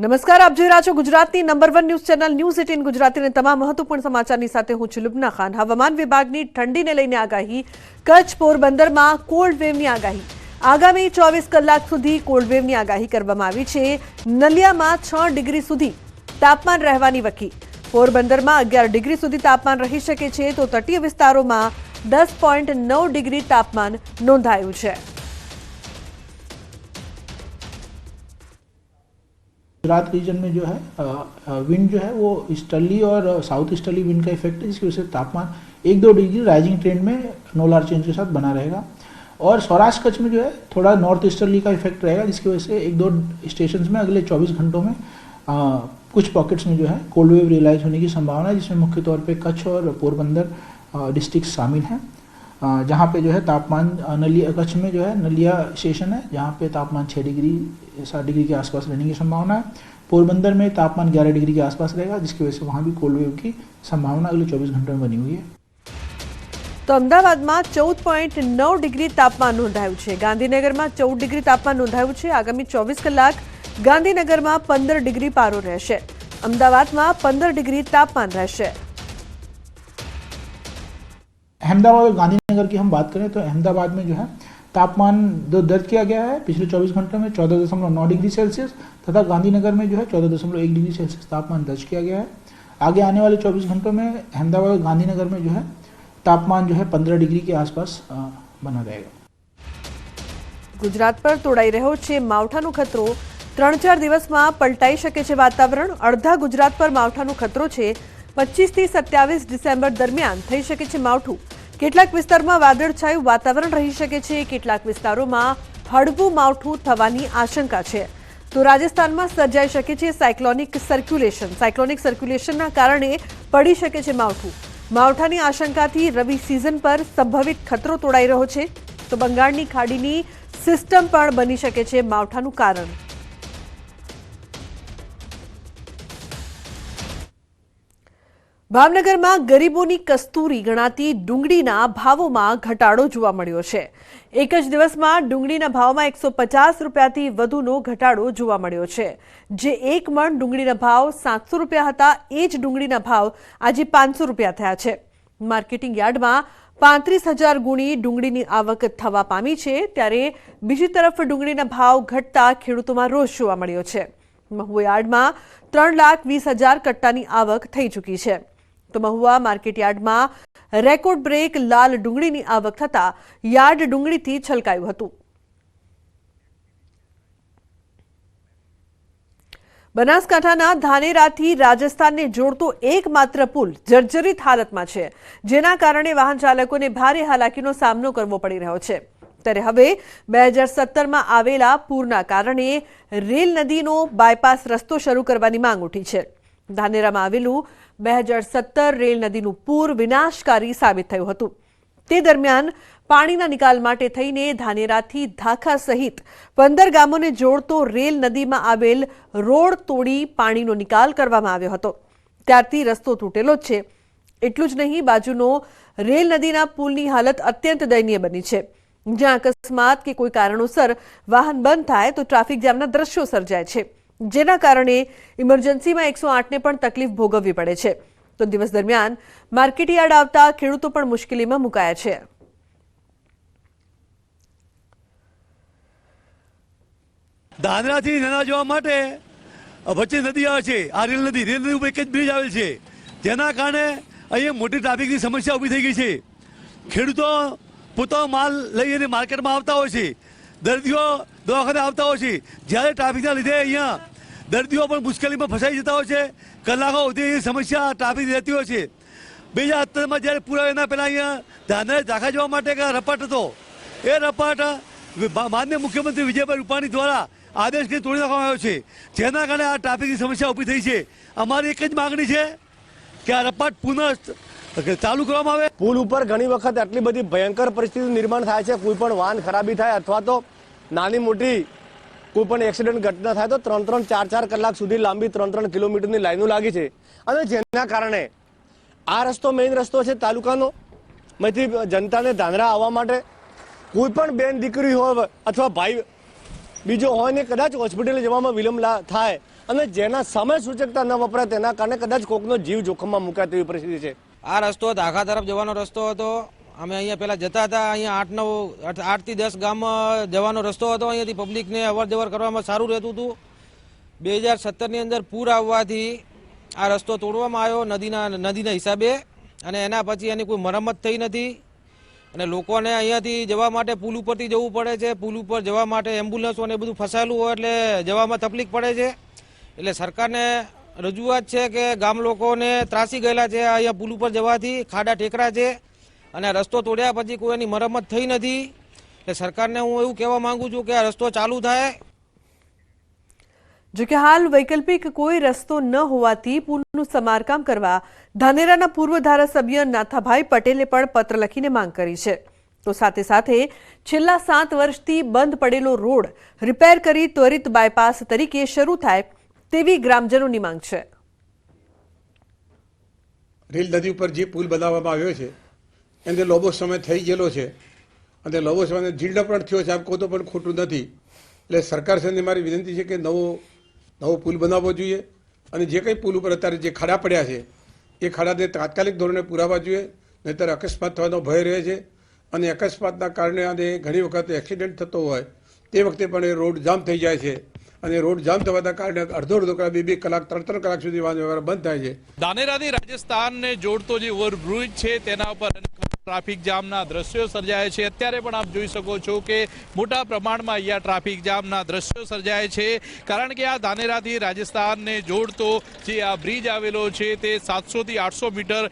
નમસ્કાર, આપ જોઈ રહ્યા છો ગુજરાતની નંબર 1 ન્યૂઝ ચેનલ ન્યૂઝ 18 ગુજરાતીના તમામ મહત્વપૂર્ણ સમાચારની સાથે હું છું લુબના ખાન। હવામાન વિભાગની ઠંડીને લઈને આગાહી। કચ્છ પોરબંદરમાં કોલ્ડ વેવની આગાહી। આગામી 24 કલાક સુધી કોલ્ડ વેવની આગાહી કરવામાં આવી છે। નલિયામાં 6 ડિગ્રી સુધી તાપમાન રહેવાની વકી। પોરબંદરમાં 11 ડિગ્રી સુધી તાપમાન રહી શકે છે તો તટીય વિસ્તારોમાં 10.9 ડિગ્રી તાપમાન નોંધાયું છે। गुजरात रीजन में जो है विंड जो है वो ईस्टर्ली और साउथ ईस्टर्ली विंड का इफेक्ट है, जिसकी वजह से तापमान 1-2 डिग्री राइजिंग ट्रेंड में नो लार्ज चेंज के साथ बना रहेगा। और सौराष्ट्र कच्छ में जो है थोड़ा नॉर्थ ईस्टर्ली का इफेक्ट रहेगा, जिसकी वजह से 1-2 स्टेशन में अगले 24 घंटों में कुछ पॉकेट्स में जो है कोल्ड वेव रियलाइज होने की संभावना है, जिसमें मुख्य तौर पर कच्छ और पोरबंदर डिस्ट्रिक्ट शामिल हैं, जहाँ पे जो है तापमान नलिया कच्छ में जो है नलिया स्टेशन है, जहाँ पे तापमान 6 डिग्री 7 डिग्री के आसपास रहने की संभावना है। पोरबंदर में तापमान 11 डिग्री के आसपास रहेगा, जिसकी वजह से वहाँ भी कोल्ड वेव की संभावना अगले 24 घंटों में बनी हुई है। तो अमदावाद में 14.9 डिग्री तापमान नोंधाયું છે। ગાંધીનગરમાં 14 ડિગ્રી તાપમાન નોંધાયું છે। આગામી 24 કલાક ગાંધીનગરમાં 15 ડિગ્રી પારો રહેશે। અમદાવાદમાં 15 ડિગ્રી તાપમાન રહેશે। अहमदाबाद और गांधीनगर की हम बात करें तो अहमदाबाद में जो है तापमान दर्ज किया गया है पिछले 24 घंटों में 14.9 डिग्री सेल्सियस, तथा गांधीनगर में जो है 14.1 डिग्री सेल्सियस तापमान दर्ज किया गया है। आगे आने वाले 24 घंटों में अहमदाबाद और गांधीनगर में जो है तापमान जो है 15 डिग्री के आसपास बना रहेगा। गुजरात पर तोड़ाई रह्यो छे मावठानो खतरो। 3-4 दिवसमां पलटाई शके छे वातावरण। अर्धा गुजरात पर मावठानो खतरो छे। 25 થી 27 ડિસેમ્બર દરમિયાન થઈ શકે છે માવઠું। કેટલાક વિસ્તારમાં વાદળછાયું વાતાવરણ રહી શકે છે, કેટલાક વિસ્તારોમાં હળવું માવઠું થવાની આશંકા છે। તો રાજસ્થાનમાં સર્જાઈ શકે છે સાયક્લોનિક સર્ક્યુલેશનના કારણે પડી શકે છે માવઠું। માવઠાની આશંકાથી રવિ સિઝન પર સંભવિત ખતરો તોડાઈ રહ્યો છે। તો બંગાળની ખાડીની સિસ્ટમ પણ બની શકે છે માવઠાનું કારણ। ભાવનગરમાં ગરીબોની કસ્તુરી ગણાતી ડુંગળીના ભાવોમાં ઘટાડો જોવા મળ્યો છે। એક જ દિવસમાં ડુંગળીના ભાવમાં 150 રૂપિયાથી વધુનો ઘટાડો જોવા મળ્યો છે। જે એક મણ ડુંગળીના ભાવ 700 રૂપિયા હતા, એ જ ડુંગળીના ભાવ આજે 500 રૂપિયા થયા છે। માર્કેટિંગ યાર્ડમાં 35,000 ગુણી ડુંગળીની આવક થવા પામી છે, ત્યારે બીજી તરફ ડુંગળીના ભાવ ઘટતા ખેડૂતોમાં રોષ જોવા મળ્યો છે। મહુવા યાર્ડમાં 3,20,000 કટ્ટાની આવક થઈ ચૂકી છે। તો મહુવા માર્કેટ યાર્ડમાં રેકોર્ડ બ્રેક લાલ ડુંગળીની આવક થતા યાર્ડ ડુંગળીથી છલકાયું હતું। બનાસકાંઠાના ધાનેરાથી રાજસ્થાનને જોડતો એકમાત્ર પુલ જર્જરિત હાલતમાં છે, જેના કારણે વાહન ચાલકોને ભારે હાલાકીનો સામનો કરવો પડી રહ્યો છે। ત્યારે હવે 2017માં આવેલા પૂરના કારણે રેલ નદીનો બાયપાસ રસ્તો શરૂ કરવાની માંગ ઉઠી છે। ધાનેરામાં આવેલું 2017 રેલ નદીનું પૂર વિનાશકારી સાબિત થયું હતું। તે દરમિયાન પાણીના નિકાલ માટે થઈને ધાનેરાથી ધાખા સહિત 15 ગામોને જોડતો રેલ નદીમાં આવેલ રોડ તોડી પાણીનો નિકાલ કરવામાં આવ્યો હતો। ત્યારથી રસ્તો તૂટેલો જ છે। એટલું જ નહીં, બાજુનો રેલ નદીના પુલની હાલત અત્યંત દયનીય બની છે, જ્યાં અકસ્માત કે કોઈ કારણોસર વાહન બંધ થાય તો ટ્રાફિક જામના દ્રશ્યો સર્જાય છે, જેના કારણે ઇમરજન્સીમાં 108ને પણ તકલીફ ભોગવવી પડે છે। તો દિવસ દરમિયાન માર્કેટ યાર્ડ આવતા ખેડૂતો પણ મુશ્કેલીમાં મુકાયા છે। ધાનેરાથી નાના જવા માટે વચ્ચે નદી આવે છે, આ રેલ નદી ઉપર એક જ બ્રિજ આવેલ છે, જેના કારણે અહીંયા મોટી ટ્રાફિકની સમસ્યા ઊભી થઈ ગઈ છે। ખેડૂતો પોતાનો માલ લઈને માર્કેટમાં આવતા હોય છે, દર્દીઓ દવાખાને આવતા હોય છે, જ્યારે ટ્રાફિકના લીધે અહીંયા દર્દીઓ પણ મુશ્કેલીમાં ફસાઈ જતા હોય છે। કલાકો સુધી સમસ્યા ટ્રાફિક રહેતી હોય છે। 2017માં જ્યારે પૂરા એના પહેલાં અહીંયા ધાનેરા ઝાખા જવા માટે એક રપાટ હતો, એ રપાટ માનનીય મુખ્યમંત્રી વિજયભાઈ રૂપાણી દ્વારા આદેશ કરી તોડી નાખવામાં આવ્યો છે, જેના કારણે આ ટ્રાફિકની સમસ્યા ઊભી થઈ છે। અમારી એક જ માગણી છે કે આ રપાટ પુનઃ ચાલુ કરવામાં આવે। પુલ ઉપર ઘણી વખત આટલી બધી ભયંકર પરિસ્થિતિનું નિર્માણ થાય છે, કોઈ પણ વાહન ખરાબી થાય અથવા તો નાની મોટી કોઈ પણ એક્સિડન્ટ ઘટના થાય તો 3-3, 4-4 કલાક સુધી લાંબી 3-3 કિલોમીટરની લાઈનો લાગી છે। અને જેના કારણે આ રસ્તો મેઇન રસ્તો છે તાલુકાનો, માંથી જનતાને ધાનેરા આવવા માટે કોઈ પણ બેન દીકરી હોય અથવા ભાઈ બીજો હોય ને કદાચ હોસ્પિટલે જવામાં વિલંબ થાય અને જેના સમય સૂચકતા ન વપરાય તેના કારણે કદાચ કોકનો જીવ જોખમમાં મુકાય તેવી પરિસ્થિતિ છે। આ રસ્તો ધાખા તરફ જવાનો રસ્તો હતો। અમે અહીંયા પહેલા જતા હતા, અહીંયા 8 થી 10 ગામ જવાનો રસ્તો હતો। અહીંયાથી પબ્લિકને અવર જવર કરવામાં સારું રહેતું હતું। 2017ની અંદર પૂર આવવાથી આ રસ્તો તોડવામાં આવ્યો નદીના હિસાબે, અને એના પછી એની કોઈ મરમ્મત થઈ નથી અને લોકોને અહીંયાથી જવા માટે પુલ ઉપરથી જવું પડે છે। પુલ ઉપર જવા માટે એમ્બ્યુલન્સો ને બધું ફસાયેલું હોય એટલે જવામાં તકલીફ પડે છે। એટલે સરકારને રજૂઆત છે કે ગામ લોકોને ત્રાસી ગયેલા છે અહીંયા પુલ ઉપર જવાથી, ખાડા ટેકરા છે અને રસ્તો તોડ્યા પછી કોઈ એની મરમ્મત થઈ નથી। એટલે સરકારને હું એવું કહેવા માંગુ છું કે આ રસ્તો ચાલુ થાય। જો કે હાલ વૈકલ્પિક કોઈ રસ્તો ન હોવાથી પુલનું સમારકામ કરવા ધાનેરાના પૂર્વ ધારાસભ્ય નાથાભાઈ પટેલે પણ પત્ર લખીને માંગ કરી છે। તો સાથે સાથે છેલ્લા 7 વર્ષથી બંધ પડેલો રોડ રિપેર કરી ત્વરિત બાયપાસ તરીકે શરૂ થાય તેવી ગ્રામજનોની માંગ છે। રેલ નદી ઉપર જે પુલ બનાવવામાં આવ્યો છે એને લાંબો સમય થઈ ગયેલો છે અને લાંબો સમય જીર્ણ પણ થયો છે, આમ કહો તો પણ ખોટું નથી। એટલે સરકાર સાથે મારી વિનંતી છે કે નવો પુલ બનાવવો જોઈએ અને જે કંઈ પુલ ઉપર અત્યારે જે ખાડા પડ્યા છે એ ખાડાને તાત્કાલિક ધોરણે પુરાવા જોઈએ, નહીંતર અકસ્માત થવાનો ભય રહે છે અને અકસ્માતના કારણે અને ઘણી વખત એક્સિડન્ટ થતો હોય તે વખતે પણ એ રોડ જામ થઈ જાય છે અને રોડ જામ થવાના કારણે અડધો કલાક 2 કલાક 3 કલાક સુધી વાહન વ્યવહાર બંધ થાય છે। ધાનેરાથી રાજસ્થાનને જોડતો જે ઓવરબ્રિજ છે તેના ઉપર ટ્રાફિક જામના દ્રશ્યો સર્જાય છે। અત્યારે પણ આપ જોઈ શકો છો કે મોટા પ્રમાણમાં અહીંયા ટ્રાફિક જામના દ્રશ્યો સર્જાય છે, કારણ કે આ ધાનેરાથી રાજસ્થાનને જોડતો જે આ બ્રિજ આવેલો છે તે 700 થી 800 મીટર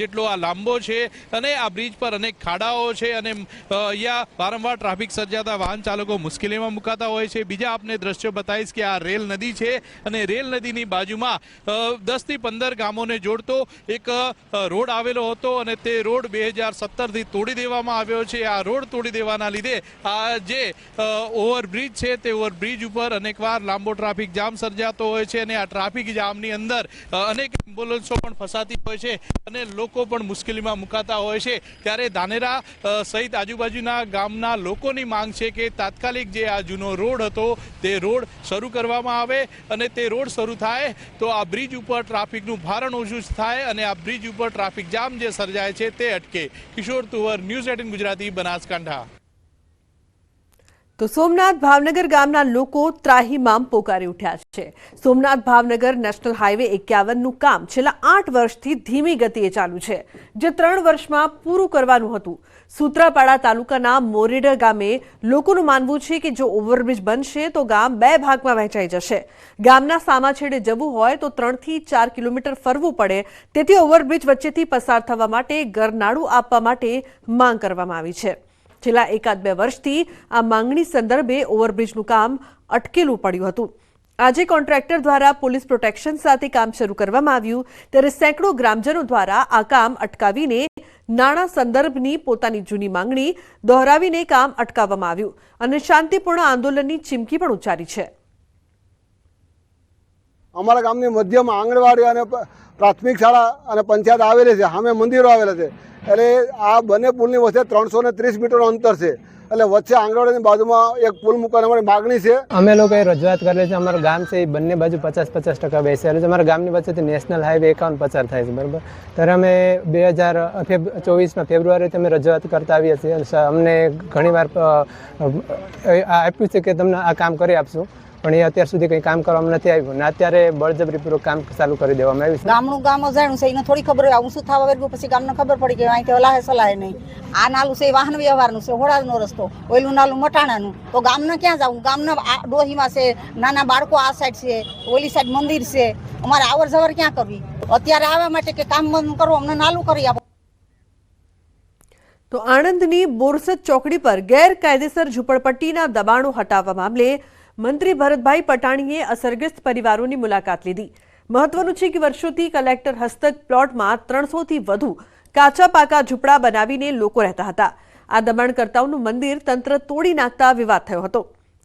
જેટલો આ લાંબો છે અને આ બ્રિજ પર અનેક ખાડાઓ છે અને અહીંયા વારંવાર ટ્રાફિક સર્જાતા વાહન ચાલકો મુશ્કેલીમાં મુકાતા હોય છે। બીજા આપને દ્રશ્યો બતાવીશ કે આ રેલ નદી છે અને રેલ નદીની બાજુમાં 10 થી 15 ગામોને જોડતો એક રોડ આવેલો હતો અને તે રોડ 2017થી તોડી દેવામાં આવ્યો છે। આ રોડ તોડી દેવાના લીધે આ જે ઓવરબ્રિજ છે તે ઓવરબ્રિજ ઉપર અનેકવાર લાંબો ટ્રાફિક જામ સર્જાતો હોય છે અને આ ટ્રાફિક જામની અંદર અનેક એમ્બ્યુલન્સો પણ ફસાતી હોય છે અને લોકો પણ મુશ્કેલીમાં મુકાતા હોય છે। ત્યારે ધાનેરા સહિત આજુબાજુના ગામના લોકોની માંગ છે કે તાત્કાલિક જે આ જૂનો રોડ હતો તે રોડ શરૂ કરવામાં આવે અને તે રોડ શરૂ થાય તો આ બ્રિજ ઉપર ટ્રાફિકનું ભારણ ઓછું થાય અને આ બ્રિજ ઉપર ટ્રાફિક જામ જે સર્જાય છે તે અટકે। કિશોર તુવર, ન્યૂઝ 18 ગુજરાતી, બનાસકાંઠા। તો સોમનાથ ભાવનગર ગામના લોકો ત્રાહિમામ પોકારી ઉઠ્યા છે। સોમનાથ ભાવનગર નેશનલ હાઈવે 51નું કામ છેલ્લા 8 વર્ષથી ધીમી ગતિએ ચાલુ છે, જે 3 વર્ષમાં પૂરું કરવાનું હતું। સૂત્રાપાડા તાલુકાના મોરેડા ગામે લોકોનું માનવું છે કે જો ઓવરબ્રિજ બનશે તો ગામ 2 ભાગમાં વહેંચાઈ જશે। ગામના સામા છેડે જવું હોય તો 3 થી 4 કિલોમીટર ફરવું પડે, તેથી ઓવરબ્રિજ વચ્ચેથી પસાર થવા માટે ગરનાળું આપવા માટે માંગ કરવામાં આવી છે। છેલ્લા 1-2 વર્ષથી આ માંગણી સંદર્ભે ઓવરબ્રિજનું કામ અટકેલું પડ્યું હતું। આજે કોન્ટ્રાક્ટર દ્વારા પોલીસ પ્રોટેક્શન સાથે કામ શરૂ કરવામાં આવ્યું, ત્યારે સેંકડો ગ્રામજનો દ્વારા આ કામ અટકાવીને નાણાં સંદર્ભની પોતાની જૂની માંગણી દોહરાવીને કામ અટકાવવામાં આવ્યું અને શાંતિપૂર્ણ આંદોલનની ચીમકી પણ ઉચ્ચારી છે। અમારા ગામની મધ્યમાં આંગણવાડી અને પ્રાથમિક શાળા અને પંચાયત આવેલી છે, સામે મંદિરો આવેલા છે, એટલે આ બંને પુલની વચ્ચે 330 મીટરનું અંતર છે, એટલે વચ્ચે આંગણવાડીની બાજુમાં એક પુલ મૂકવાની અમારી માગણી છે। અમે લોકોએ રજૂઆત કરેલી છે। અમારું ગામ છે એ બંને બાજુ 50-50% બેસેલું છે। અમારા ગામની વચ્ચેથી નેશનલ હાઈવે 51 પસાર થાય છે, બરાબર। ત્યારે અમે 2024માં ફેબ્રુઆરીથી અમે રજૂઆત કરતા આવીએ છીએ અને અમને ઘણીવાર આપ્યું છે કે તમને આ કામ કરી આપશું, પણ એ અત્યાર સુધી કંઈ કામ કરવામાં નથી આવ્યું ને અત્યારે બળજબરીપૂર્વક કામ ચાલુ કરી દેવામાં આવ્યું છે। ગામનું ગામ જાણ્યું છે, એને થોડી ખબર હોય હું શું થવા વર્ગું પછી ગામને ખબર પડી કે અહીંથી હલાહે સલાહે નહીં। આ નાલું છે વાહન વ્યવહારનું છે, હોળાનો રસ્તો, ઓયલું નાલું મટાણાનું, તો ગામને ક્યાં જવું? ગામના ડોહીમાં છે, નાના બાળકો આ સાઈડ છે, ઓલી સાઈડ મંદિર છે, અમારે આવર જવર ક્યાં કરવી? અત્યારે આવવા માટે કે કામ બંધ કરો, અમને નાલું કરી આપો। તો આણંદની બોરસદ ચોકડી પર ગેરકાયદેસર ઝૂંપડપટ્ટીના દબાણો હટાવવા મામલે મંત્રી ભરતભાઈ પટાણીએ અસરગ્રસ્ત પરિવારોની મુલાકાત લીધી। મહત્વનું છે કે વર્ષોથી કલેક્ટર હસ્તક પ્લોટમાં 300થી વધુ કાચા પાકા ઝૂંપડા બનાવીને લોકો રહેતા હતા। આ દબાણકર્તાઓનું મંદિર તંત્ર તોડી નાખતા વિવાદ થયો હતો,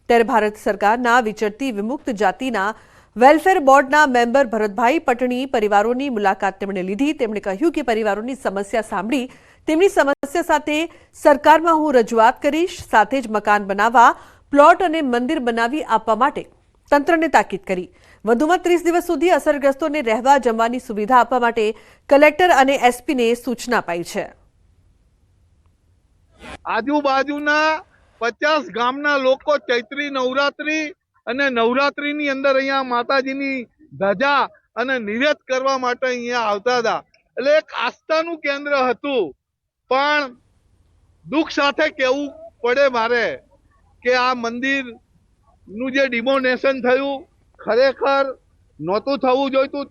ત્યારે ભારત સરકારના વિચરતી વિમુક્ત જાતિના વેલફેર બોર્ડના મેમ્બર ભરતભાઈ પટણી પરિવારોની મુલાકાત તેમણે લીધી। તેમણે કહ્યું કે પરિવારોની સમસ્યા સાંભળી તેમની સમસ્યા સાથે સરકારમાં હું રજૂઆત કરીશ, સાથે જ મકાન બનાવવા પ્લોટ અને મંદિર બનાવી આપવા માટે તંત્રને તાકીદ કરી. વધુમાં 30 દિવસ સુધી અસરગ્રસ્તોને રહેવા જમવાની સુવિધા આપવા માટે કલેક્ટર અને એસપીને સૂચના અપાઈ છે. આજુબાજુના 50 ગામના લોકો ચૈત્રી નવરાત્રી અને નવરાત્રીની અંદર અહીંયા માતાજીની ધજા અને નિવેદ કરવા માટે અહીંયા આવતા હતા. એટલે એક આસ્થાનું કેન્દ્ર હતું. પણ દુઃખ સાથે કહેવું પડે મારે કે આ મંદિરનું જે ડિમોનેશન થયું ખરેખર નહોતું થવું જોઈતું.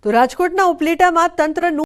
તો રાજકોટના ઉપલેટામાં તંત્રનું